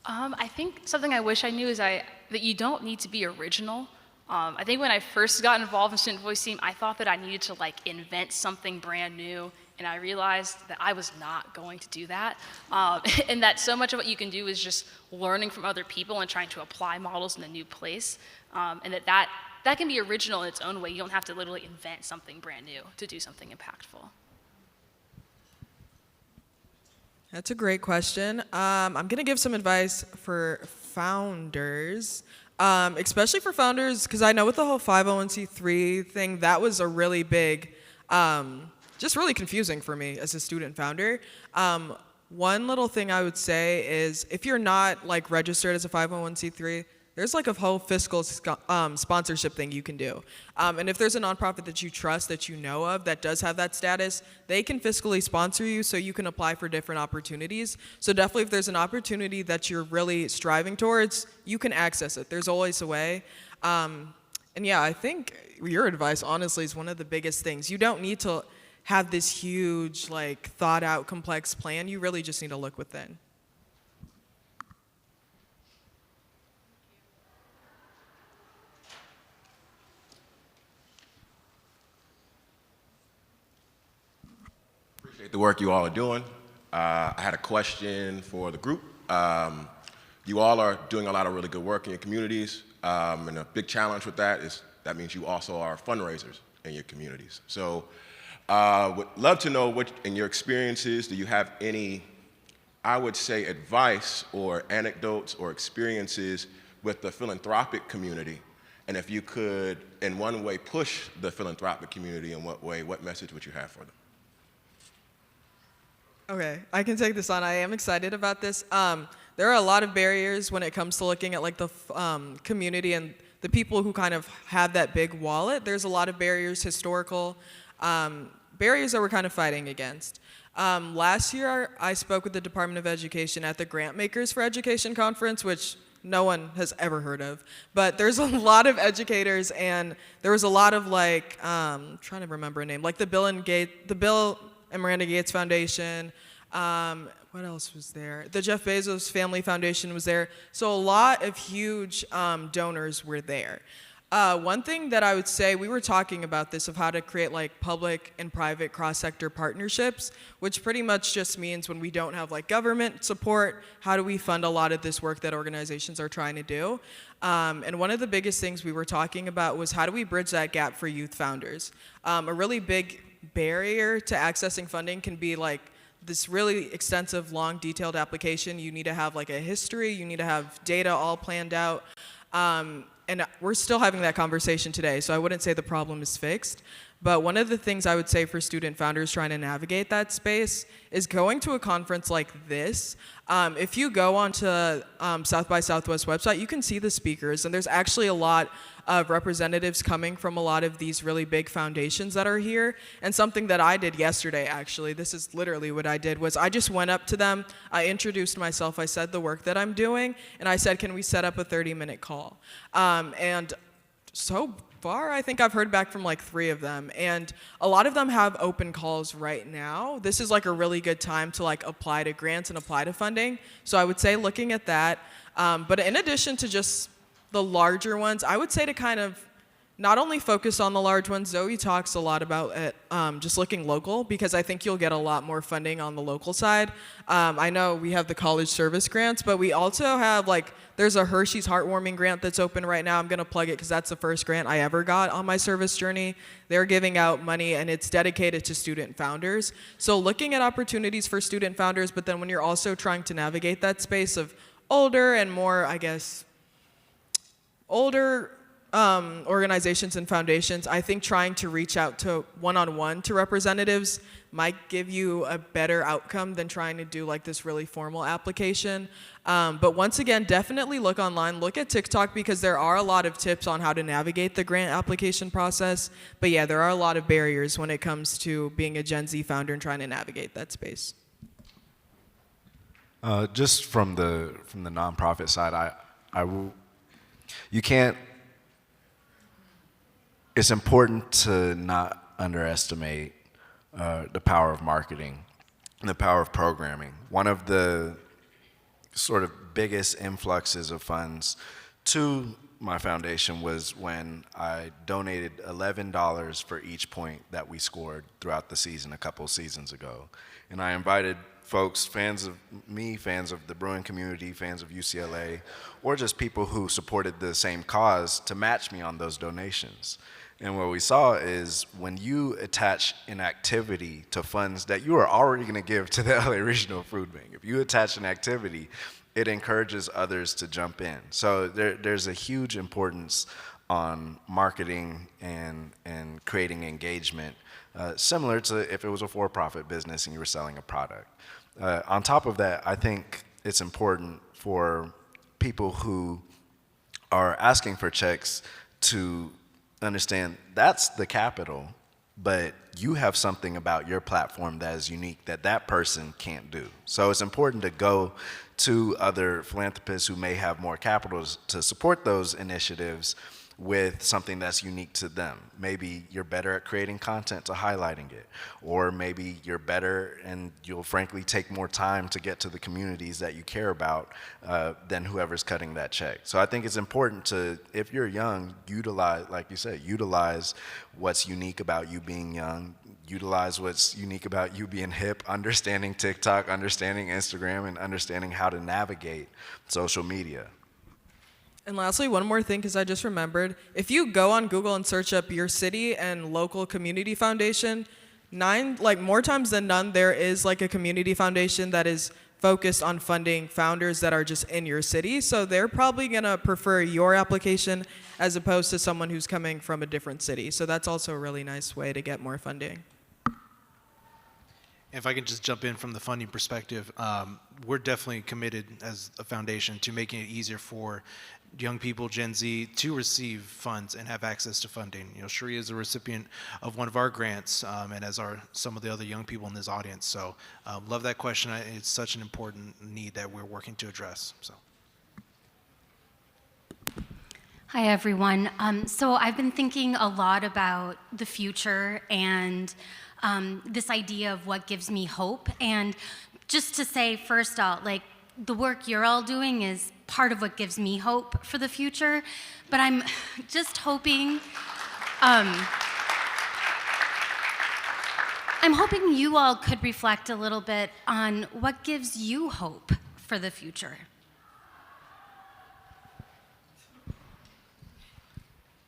I think something I wish I knew is that you don't need to be original I think when I first got involved in Student Voice Team, I thought that I needed to like invent something brand new, and I realized that I was not going to do that, and that so much of what you can do is just learning from other people and trying to apply models in a new place, and that can be original in its own way. You don't have to literally invent something brand new to do something impactful. That's a great question. I'm going to give some advice for founders, especially for founders, because I know with the whole 501c3 thing, that was a really big, just really confusing for me as a student founder. One little thing I would say is if you're not like registered as a 501c3, there's like a whole fiscal sponsorship thing you can do. And if there's a nonprofit that you trust, that you know of, that does have that status, they can fiscally sponsor you so you can apply for different opportunities. So definitely if there's an opportunity that you're really striving towards, you can access it. There's always a way. And yeah, I think your advice honestly is one of the biggest things. You don't need to have this huge, like, thought out, complex plan. You really just need to look within. Appreciate the work you all are doing. I had a question for the group. You all are doing a lot of really good work in your communities, and a big challenge with that is that means you also are fundraisers in your communities. So would love to know what, in your experiences, do you have any, I would say, advice or anecdotes or experiences with the philanthropic community? And if you could, in one way, push the philanthropic community, in what way, what message would you have for them? Okay, I can take this on. I am excited about this. There are a lot of barriers when it comes to looking at like the community and the people who kind of have that big wallet. There's a lot of barriers, historical barriers that we're kind of fighting against. Last year, I spoke with the Department of Education at the Grant Makers for Education Conference, which no one has ever heard of. But there's a lot of educators, and there was a lot of like, trying to remember a name, like the Bill and Miranda Gates Foundation. What else was there? The Jeff Bezos Family Foundation was there. So a lot of huge donors were there. One thing that I would say, we were talking about this, of how to create like public and private cross-sector partnerships, which pretty much just means when we don't have like government support, how do we fund a lot of this work that organizations are trying to do? And one of the biggest things we were talking about was how do we bridge that gap for youth founders? A really big barrier to accessing funding can be like this really extensive, long, detailed application. You need to have like a history, you need to have data all planned out. And we're still having that conversation today, so I wouldn't say the problem is fixed. But one of the things I would say for student founders trying to navigate that space is going to a conference like this. If you go onto South by Southwest website, you can see the speakers, and there's actually a lot of representatives coming from a lot of these really big foundations that are here. And something that I did yesterday, actually, this is literally what I did, was I just went up to them, I introduced myself, I said the work that I'm doing, and I said, can we set up a 30-minute call? And so far, I think I've heard back from like 3 of them, and a lot of them have open calls right now. This is like a really good time to like apply to grants and apply to funding. So I would say looking at that. But in addition to just the larger ones, I would say to kind of not only focus on the large ones. Zoe talks a lot about it, just looking local, because I think you'll get a lot more funding on the local side. I know we have the college service grants, but we also have like, there's a Hershey's Heartwarming grant that's open right now. I'm gonna plug it because that's the first grant I ever got on my service journey. They're giving out money, and it's dedicated to student founders. So looking at opportunities for student founders, but then when you're also trying to navigate that space of older and more, I guess, older organizations and foundations, I think trying to reach out to one-on-one to representatives might give you a better outcome than trying to do like this really formal application. But once again, definitely look online, look at TikTok, because there are a lot of tips on how to navigate the grant application process. But yeah, there are a lot of barriers when it comes to being a Gen Z founder and trying to navigate that space. Just from the nonprofit side, you can't. It's important to not underestimate the power of marketing and the power of programming. One of the sort of biggest influxes of funds to my foundation was when I donated $11 for each point that we scored throughout the season a couple seasons ago. And I invited folks, fans of me, fans of the brewing community, fans of UCLA, or just people who supported the same cause to match me on those donations. And what we saw is when you attach an activity to funds that you are already going to give to the LA Regional Food Bank, if you attach an activity, it encourages others to jump in. So there's a huge importance on marketing and creating engagement, similar to if it was a for-profit business and you were selling a product. On top of that, I think it's important for people who are asking for checks to understand that's the capital, but you have something about your platform that is unique that that person can't do. So it's important to go to other philanthropists who may have more capital to support those initiatives with something that's unique to them. Maybe you're better at creating content to highlighting it, or maybe you're better and you'll frankly take more time to get to the communities that you care about than whoever's cutting that check. So I think it's important to, if you're young, utilize, like you said, utilize what's unique about you being young, utilize what's unique about you being hip, understanding TikTok, understanding Instagram, and understanding how to navigate social media. And lastly, one more thing, because I just remembered, if you go on Google and search up your city and local community foundation, more times than none, there is like a community foundation that is focused on funding founders that are just in your city. So they're probably gonna prefer your application as opposed to someone who's coming from a different city. So that's also a really nice way to get more funding. If I can just jump in from the funding perspective, we're definitely committed as a foundation to making it easier for young people, Gen Z, to receive funds and have access to funding. You know, Cherie is a recipient of one of our grants, and as are some of the other young people in this audience. So, love that question. It's such an important need that we're working to address. So. Hi, everyone. So I've been thinking a lot about the future and this idea of what gives me hope. And just to say, first out, like, the work you're all doing is part of what gives me hope for the future. But I'm just hoping, I'm hoping you all could reflect a little bit on what gives you hope for the future.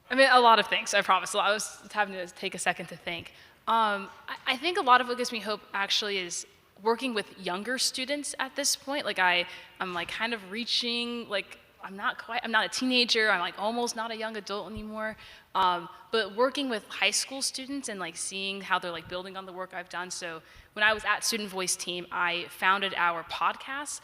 I mean, a lot of things, I promise. I was having to take a second to think. I think a lot of what gives me hope actually is working with younger students at this point. Like I'm like kind of reaching, like I'm not a teenager, I'm like almost not a young adult anymore. But working with high school students and like seeing how they're like building on the work I've done. So when I was at Student Voice team, I founded our podcast.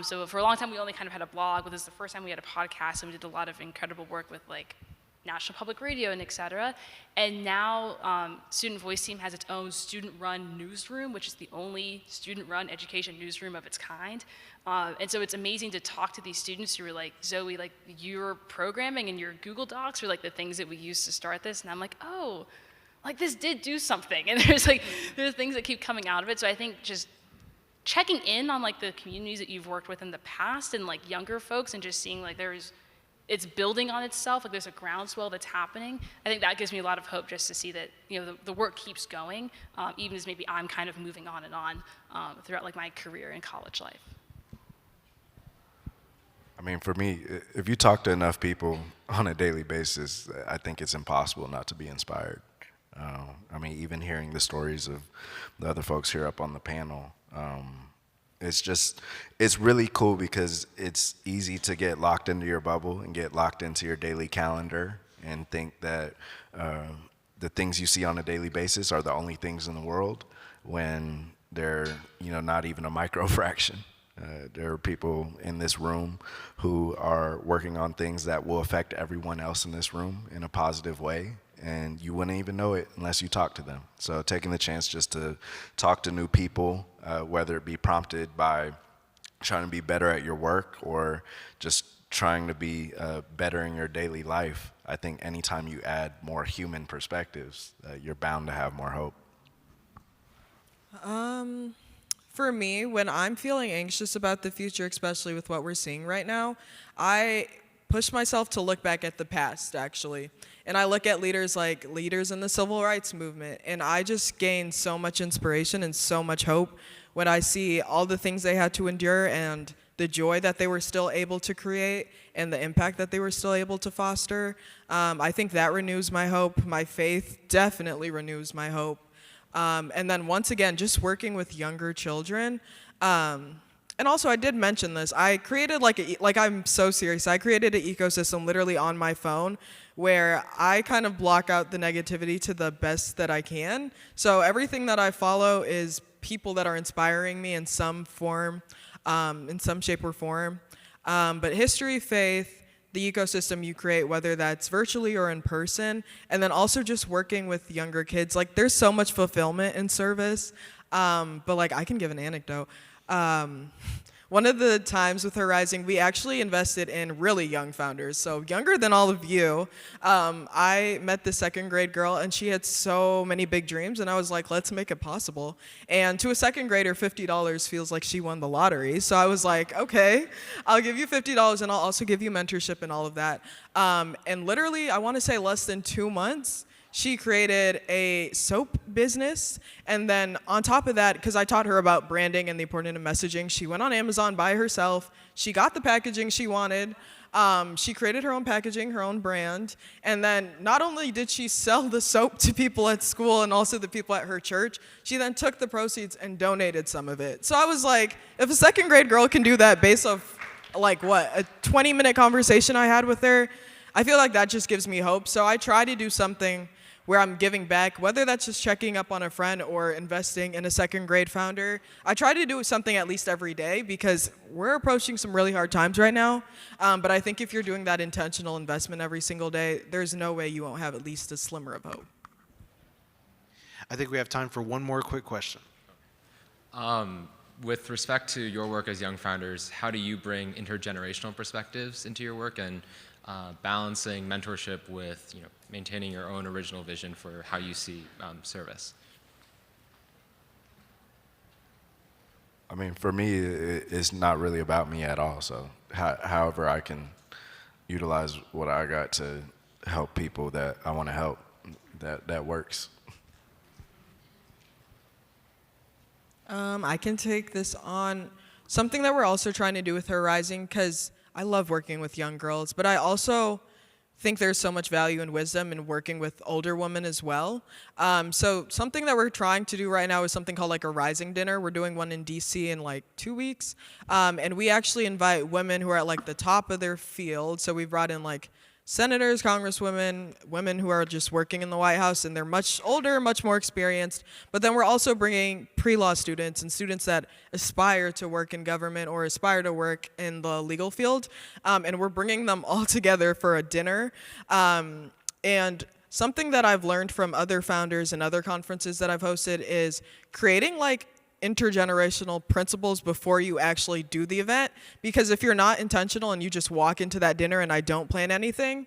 So for a long time, we only kind of had a blog, but this is the first time we had a podcast, and we did a lot of incredible work with like National Public Radio and et cetera. And now Student Voice Team has its own student-run newsroom, which is the only student-run education newsroom of its kind. And so it's amazing to talk to these students who are like, Zoe, like your programming and your Google Docs are like the things that we used to start this. And I'm like, oh, like this did do something. And there's things that keep coming out of it. So I think just checking in on like the communities that you've worked with in the past and like younger folks and just seeing like it's building on itself, like there's a groundswell that's happening. I think that gives me a lot of hope just to see that, you know, the work keeps going, even as maybe I'm kind of moving on and on throughout like my career and college life. I mean, for me, if you talk to enough people on a daily basis, I think it's impossible not to be inspired. I mean, even hearing the stories of the other folks here up on the panel, it's really cool because it's easy to get locked into your bubble and get locked into your daily calendar and think that the things you see on a daily basis are the only things in the world when they're, you know, not even a micro fraction. There are people in this room who are working on things that will affect everyone else in this room in a positive way, and you wouldn't even know it unless you talk to them. So taking the chance just to talk to new people, whether it be prompted by trying to be better at your work or just trying to be better in your daily life, I think anytime you add more human perspectives, you're bound to have more hope. For me, when I'm feeling anxious about the future, especially with what we're seeing right now, I push myself to look back at the past, actually. And I look at leaders like leaders in the civil rights movement, and I just gain so much inspiration and so much hope when I see all the things they had to endure and the joy that they were still able to create and the impact that they were still able to foster. I think that renews my hope. My faith definitely renews my hope. And then once again, just working with younger children. And also, I did mention this. I created I'm so serious. I created an ecosystem literally on my phone where I kind of block out the negativity to the best that I can. So everything that I follow is people that are inspiring me in some form, in some shape or form. But history, faith, the ecosystem you create, whether that's virtually or in person, and then also just working with younger kids. Like, there's so much fulfillment in service. But like, I can give an anecdote. One of the times with Horizon, we actually invested in really young founders, so younger than all of you. I met the second grade girl, and she had so many big dreams, and I was like, let's make it possible. And to a second grader, $50 feels like she won the lottery, so I was like, okay, I'll give you $50, and I'll also give you mentorship and all of that. And literally, I want to say less than 2 months, she created a soap business, and then on top of that, because I taught her about branding and the importance of messaging, she went on Amazon by herself. She got the packaging she wanted. She created her own packaging, her own brand, and then not only did she sell the soap to people at school and also the people at her church, she then took the proceeds and donated some of it. So I was like, if a second grade girl can do that based off, like what, a 20-minute conversation I had with her, I feel like that just gives me hope. So I try to do something where I'm giving back, whether that's just checking up on a friend or investing in a second grade founder. I try to do something at least every day because we're approaching some really hard times right now. But I think if you're doing that intentional investment every single day, there's no way you won't have at least a slimmer of hope. I think we have time for one more quick question. With respect to your work as young founders, how do you bring intergenerational perspectives into your work and balancing mentorship with maintaining your own original vision for how you see service? I mean, for me, it's not really about me at all. So however I can utilize what I got to help people that I want to help, that works. I can take this on. Something that we're also trying to do with Horizon, because I love working with young girls, but I also think there's so much value and wisdom in working with older women as well. So something that we're trying to do right now is something called like a rising dinner. We're doing one in DC in like 2 weeks. And we actually invite women who are at like the top of their field. So we brought in like senators, congresswomen, women who are just working in the White House, and they're much older, much more experienced. But then we're also bringing pre-law students and students that aspire to work in government or aspire to work in the legal field. And we're bringing them all together for a dinner. And something that I've learned from other founders and other conferences that I've hosted is creating like intergenerational principles before you actually do the event, because if you're not intentional and you just walk into that dinner and I don't plan anything,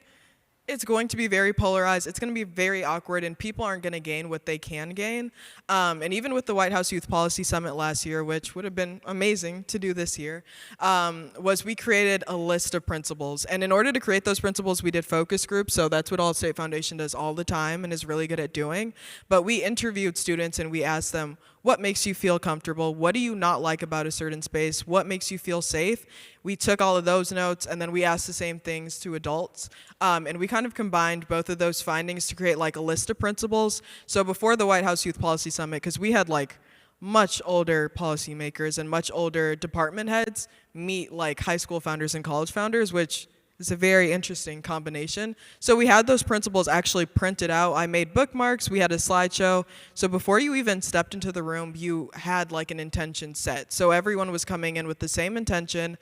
it's going to be very polarized, it's going to be very awkward, and people aren't going to gain what they can gain. And even with the White House Youth Policy Summit last year, which would have been amazing to do this year, was we created a list of principles. And in order to create those principles, we did focus groups, so that's what Allstate Foundation does all the time and is really good at doing. But we interviewed students and we asked them, what makes you feel comfortable? What do you not like about a certain space? What makes you feel safe? We took all of those notes and then we asked the same things to adults. And we kind of combined both of those findings to create like a list of principles. So before the White House Youth Policy Summit, because we had like much older policymakers and much older department heads meet like high school founders and college founders, which is a very interesting combination. So we had those principles actually printed out. I made bookmarks, we had a slideshow. So before you even stepped into the room, you had like an intention set. So everyone was coming in with the same intention.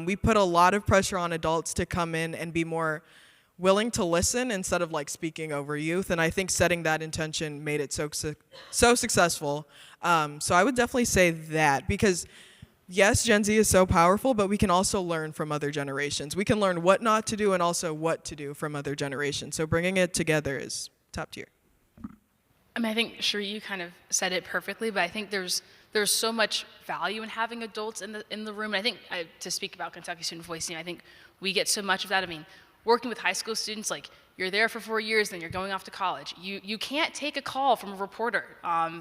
We put a lot of pressure on adults to come in and be more willing to listen instead of like speaking over youth. And I think setting that intention made it so successful. So I would definitely say that, because yes, Gen Z is so powerful, but we can also learn from other generations. We can learn what not to do and also what to do from other generations. So bringing it together is top tier. I mean, I think, Cherie, you kind of said it perfectly, but I think there's there's so much value in having adults in the room. And I think, to speak about Kentucky Student Voice Team, I think we get so much of that. I mean, working with high school students, like, you're there for 4 years, then you're going off to college. You can't take a call from a reporter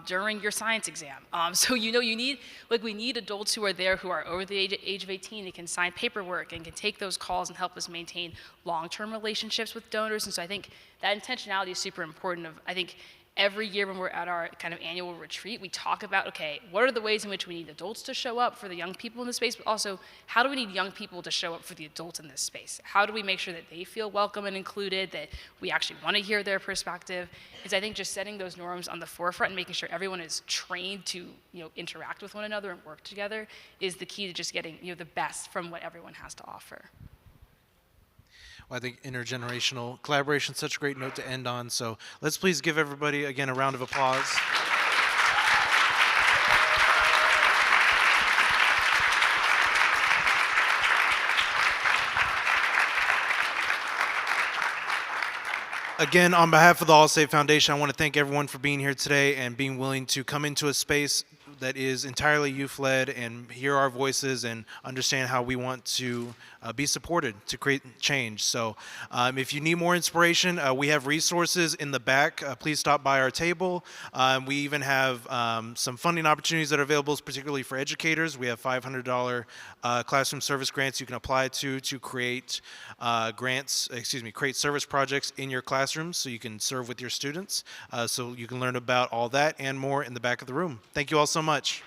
during your science exam. So you need, like, we need adults who are there, who are over the age of 18, that can sign paperwork and can take those calls and help us maintain long-term relationships with donors. And so I think that intentionality is super important. I think every year when we're at our kind of annual retreat, we talk about, okay, what are the ways in which we need adults to show up for the young people in this space, but also how do we need young people to show up for the adults in this space? How do we make sure that they feel welcome and included, that we actually want to hear their perspective? Is I think just setting those norms on the forefront and making sure everyone is trained to interact with one another and work together is the key to just getting the best from what everyone has to offer. Well, I think intergenerational collaboration is such a great note to end on. So let's please give everybody, again, a round of applause. Again, on behalf of the Allstate Foundation, I want to thank everyone for being here today and being willing to come into a space that is entirely youth-led and hear our voices and understand how we want to be supported to create change. So if you need more inspiration, we have resources in the back. Please stop by our table. We even have some funding opportunities that are available, particularly for educators. We have $500 classroom service grants you can apply to create create service projects in your classrooms so you can serve with your students. So you can learn about all that and more in the back of the room. Thank you all so much.